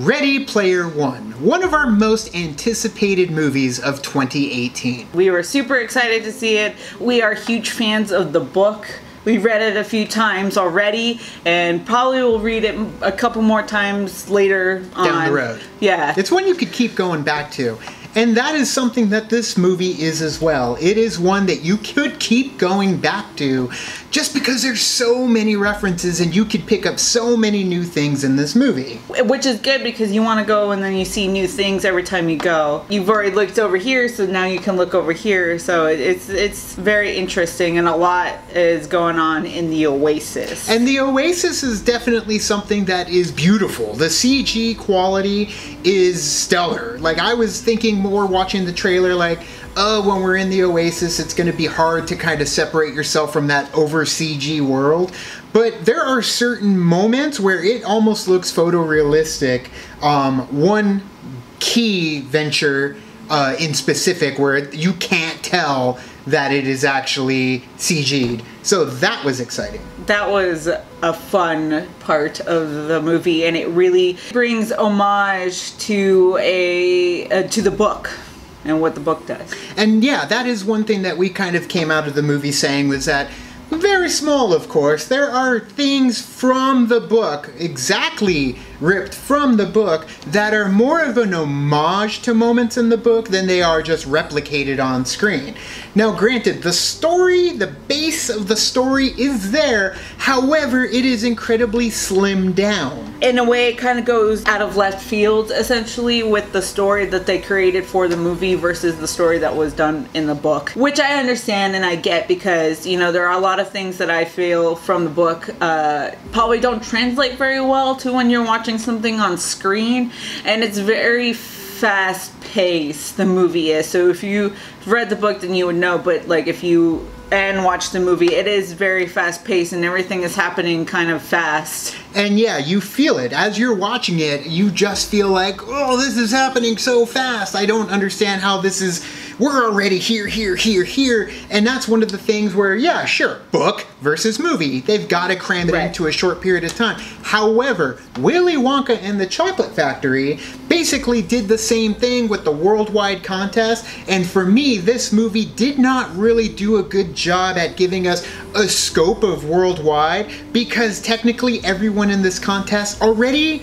Ready Player One, one of our most anticipated movies of 2018. We were super excited to see it. We are huge fans of the book. We read it a few times already, and probably will read it a couple more times later on. Down the road. Yeah. It's one you could keep going back to. And that is something that this movie is as well. It is one that you could keep going back to just because there's so many references and you could pick up so many new things in this movie. Which is good because you want to go and then you see new things every time you go. You've already looked over here, so now you can look over here. So it's very interesting, and a lot is going on in the Oasis. And the Oasis is definitely something that is beautiful. The CG quality is stellar. Like, I was thinking more watching the trailer like, oh, when we're in the Oasis, it's going to be hard to kind of separate yourself from that over CG world. But there are certain moments where it almost looks photorealistic. One key venture in specific where you can't tell that it is actually CG'd. So that was exciting. That was a fun part of the movie, and it really brings homage to the book and what the book does. And yeah, that is one thing that we kind of came out of the movie saying was that, very small of course, there are things from the book, exactly ripped from the book, that are more of an homage to moments in the book than they are just replicated on screen. Now granted, the story, the base of the story is there, however, it is incredibly slimmed down. In a way, it kind of goes out of left field, essentially, with the story that they created for the movie versus the story that was done in the book. Which I understand and I get because, you know, there are a lot of things that I feel from the book probably don't translate very well to when you're watching something on screen, and it's very fast paced, the movie is. So if you read the book then you would know, but like if you watch the movie, it is very fast paced and everything is happening kind of fast. And yeah, you feel it. As you're watching it, you just feel like, oh, this is happening so fast. I don't understand how this is, we're already here. And that's one of the things where, yeah, sure, book versus movie. They've got to cram it into a short period of time. However, Willy Wonka and the Chocolate Factory basically did the same thing with the worldwide contest. And for me, this movie did not really do a good job at giving us a scope of worldwide, because technically everyone in this contest already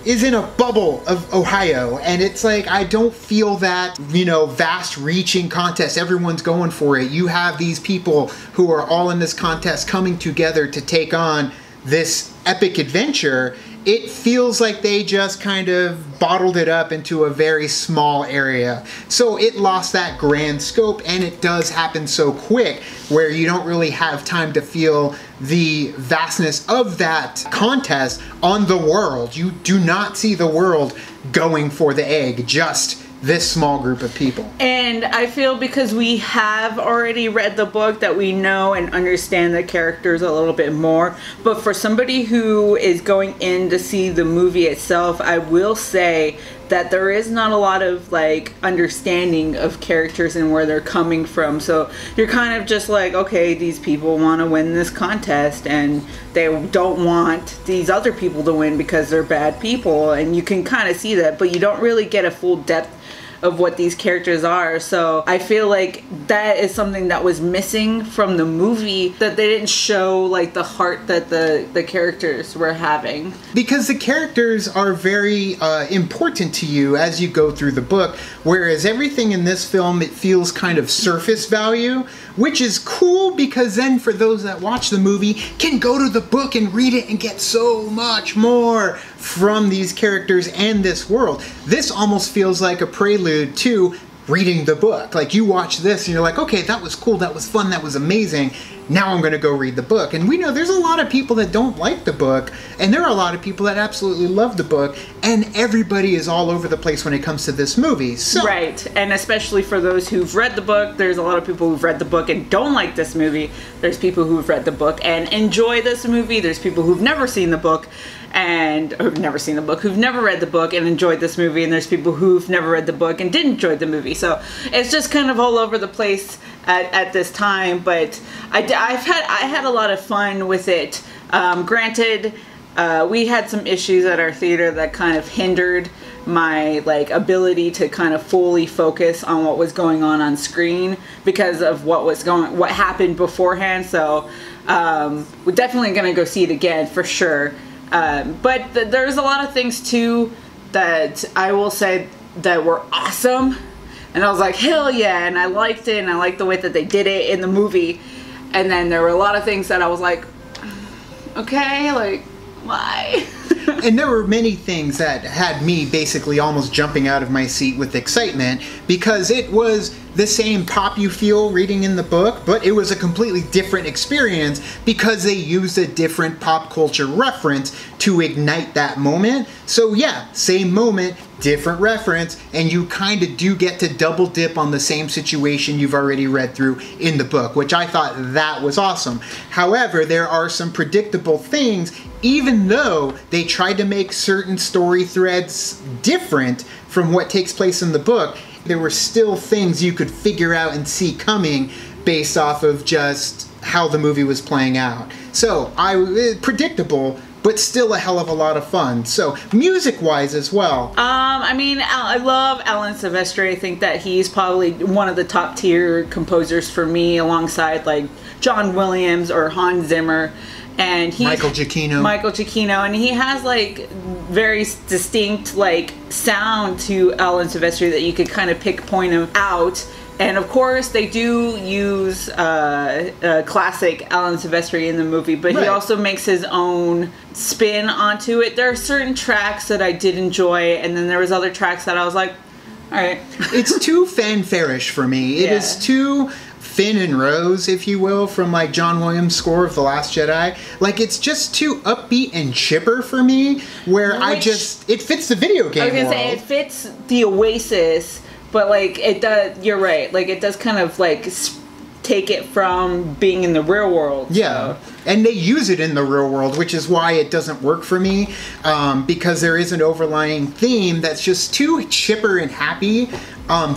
is in a bubble of Ohio, and it's like, I don't feel that, you know, vast reaching contest. Everyone's going for it. You have these people who are all in this contest coming together to take on this epic adventure. It feels like they just kind of bottled it up into a very small area. So it lost that grand scope, and it does happen so quick where you don't really have time to feel the vastness of that contest on the world. You do not see the world going for the egg, just this small group of people. And I feel because we have already read the book that we know and understand the characters a little bit more. But for somebody who is going in to see the movie itself, I will say that there is not a lot of like understanding of characters and where they're coming from. So you're kind of just like, okay, these people want to win this contest and they don't want these other people to win because they're bad people, and you can kind of see that, but you don't really get a full depth of what these characters are. So I feel like that is something that was missing from the movie, that they didn't show like the heart that the characters were having. Because the characters are very important to you as you go through the book, whereas everything in this film, it feels kind of surface value, which is cool because then for those that watch the movie can go to the book and read it and get so much more from these characters and this world. This almost feels like a prelude to reading the book. Like, you watch this and you're like, okay, that was cool, that was fun, that was amazing. Now I'm going to go read the book. And we know there's a lot of people that don't like the book, and there are a lot of people that absolutely love the book, and everybody is all over the place when it comes to this movie. So, right, and especially for those who've read the book, there's a lot of people who've read the book and don't like this movie. There's people who've read the book and enjoy this movie. There's people who've never seen the book and who've never read the book and enjoyed this movie, and there's people who've never read the book and didn't enjoy the movie. So it's just kind of all over the place at this time, but I had a lot of fun with it. Granted, we had some issues at our theater that kind of hindered my like ability to kind of fully focus on what was going on screen because of what happened beforehand. So we're definitely gonna go see it again for sure. But there's a lot of things too that I will say that were awesome, and I was like, hell yeah, and I liked it, and I liked the way that they did it in the movie. And then there were a lot of things that I was like, okay, like, why? And there were many things that had me basically almost jumping out of my seat with excitement, because it was the same pop you feel reading in the book, but it was a completely different experience because they used a different pop culture reference to ignite that moment. So yeah, same moment, different reference, and you kind of do get to double dip on the same situation you've already read through in the book, which I thought that was awesome. However, there are some predictable things, even though they tried to make certain story threads different from what takes place in the book. There were still things you could figure out and see coming based off of just how the movie was playing out. So, predictable, but still a hell of a lot of fun. So, music-wise as well. I mean, I love Alan Silvestri. I think that he's probably one of the top tier composers for me, alongside like John Williams or Hans Zimmer. And he's Michael Giacchino, and he has like very distinct like sound to Alan Silvestri that you could kind of point him out. And of course, they do use classic Alan Silvestri in the movie, but he also makes his own spin onto it. There are certain tracks that I did enjoy, and then there was other tracks that I was like, all right. It's too fanfare-ish for me. It is too Finn and Rose, if you will, from like John Williams' score of The Last Jedi. Like, it's just too upbeat and chipper for me, where it fits the video game world. I was gonna say, it fits the Oasis, but like, it does, you're right, like it does kind of like take it from being in the real world. Yeah, so. And they use it in the real world, which is why it doesn't work for me, because there is an overlying theme that's just too chipper and happy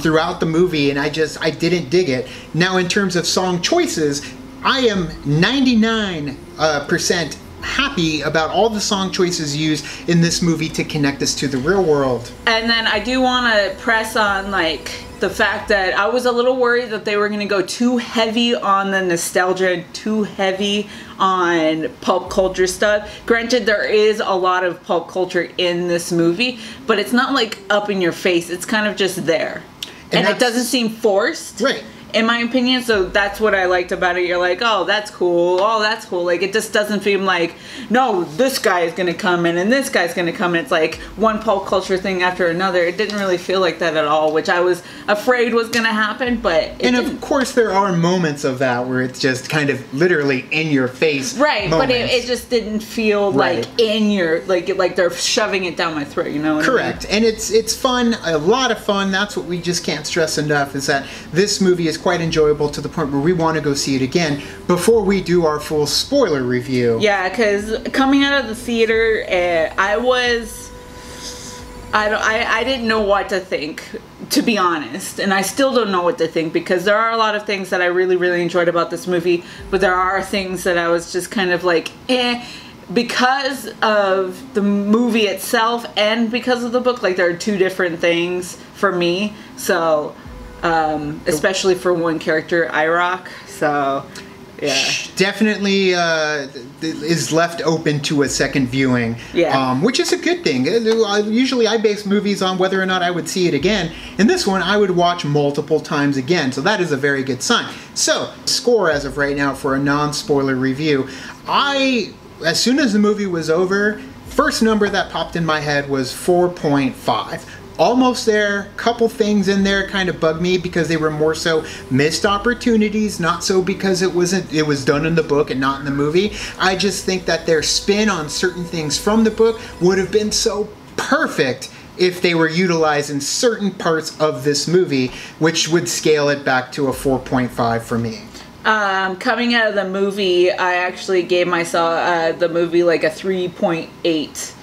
throughout the movie, and I didn't dig it. Now, in terms of song choices, I am 99% happy about all the song choices used in this movie to connect us to the real world. And then I do want to press on like the fact that I was a little worried that they were going to go too heavy on the nostalgia, too heavy on pulp culture stuff. Granted, there is a lot of pulp culture in this movie, but it's not like up in your face. It's kind of just there. And it doesn't seem forced. Right. In my opinion, so that's what I liked about it. You're like, oh, that's cool. Oh, that's cool. Like, it just doesn't feel like, no, this guy is going to come in and this guy's going to come in. It's like one pulp culture thing after another. It didn't really feel like that at all, which I was afraid was going to happen, but it didn't. Of course, there are moments of that where it's just kind of literally in your face. Right, moments. But it just didn't feel like in your, like they're shoving it down my throat, you know what Correct. I mean? And it's fun, a lot of fun. That's what we just can't stress enough, is that this movie is quite enjoyable to the point where we want to go see it again before we do our full spoiler review. Yeah, because coming out of the theater, I didn't know what to think, to be honest, and I still don't know what to think, because there are a lot of things that I really, really enjoyed about this movie, but there are things that I was just kind of like, because of the movie itself and because of the book. Like, there are two different things for me, so especially for one character, IROC. So yeah, definitely is left open to a second viewing. Yeah, which is a good thing. Usually I base movies on whether or not I would see it again, and this one I would watch multiple times again, so that is a very good sign. So, score as of right now for a non-spoiler review. As soon as the movie was over, first number that popped in my head was 4.5. Almost there. Couple things in there kind of bugged me because they were more so missed opportunities, not so because it was done in the book and not in the movie. I just think that their spin on certain things from the book would have been so perfect if they were utilized in certain parts of this movie, which would scale it back to a 4.5 for me. Coming out of the movie, I actually gave myself the movie like a 3.8.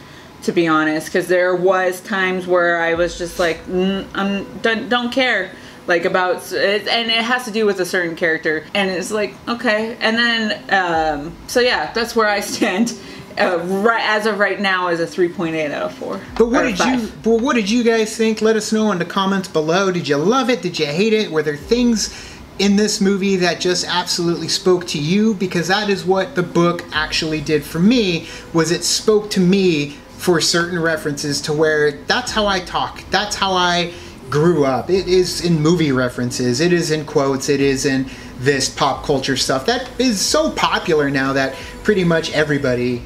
To be honest, because there was times where I was just like, don't care, like about it, and it has to do with a certain character, and it's like, okay, and then so yeah, that's where I stand. right as of right now is a 3.8 out of 4. But what did you guys think? Let us know in the comments below. Did you love it? Did you hate it? Were there things in this movie that just absolutely spoke to you? Because that is what the book actually did for me, was it spoke to me for certain references to where that's how I talk. That's how I grew up. It is in movie references. It is in quotes. It is in this pop culture stuff that is so popular now that pretty much everybody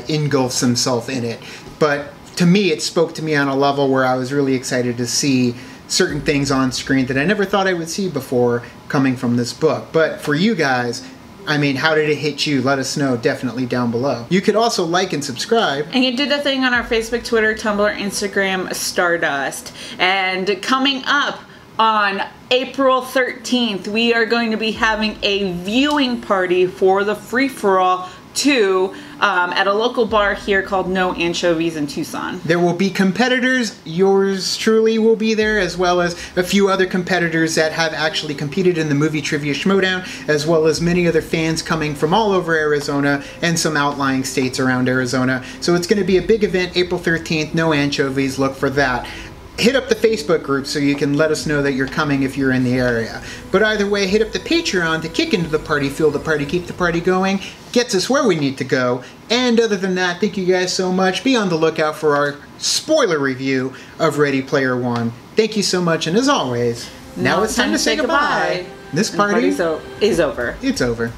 engulfs himself in it. But to me, it spoke to me on a level where I was really excited to see certain things on screen that I never thought I would see before coming from this book. But for you guys, I mean, how did it hit you? Let us know definitely down below. You could also like and subscribe. And you did the thing on our Facebook, Twitter, Tumblr, Instagram, Stardust. And coming up on April 13th, we are going to be having a viewing party for the Free-for-All 2 at a local bar here called No Anchovies in Tucson. There will be competitors. Yours truly will be there, as well as a few other competitors that have actually competed in the Movie Trivia Schmodown, as well as many other fans coming from all over Arizona and some outlying states around Arizona. So it's going to be a big event, April 13th, No Anchovies. Look for that. Hit up the Facebook group so you can let us know that you're coming if you're in the area. But either way, hit up the Patreon to kick into the party, fuel the party, keep the party going, gets us where we need to go. And other than that, thank you guys so much. Be on the lookout for our spoiler review of Ready Player One. Thank you so much, and as always, now it's time to say goodbye. This party is over. It's over.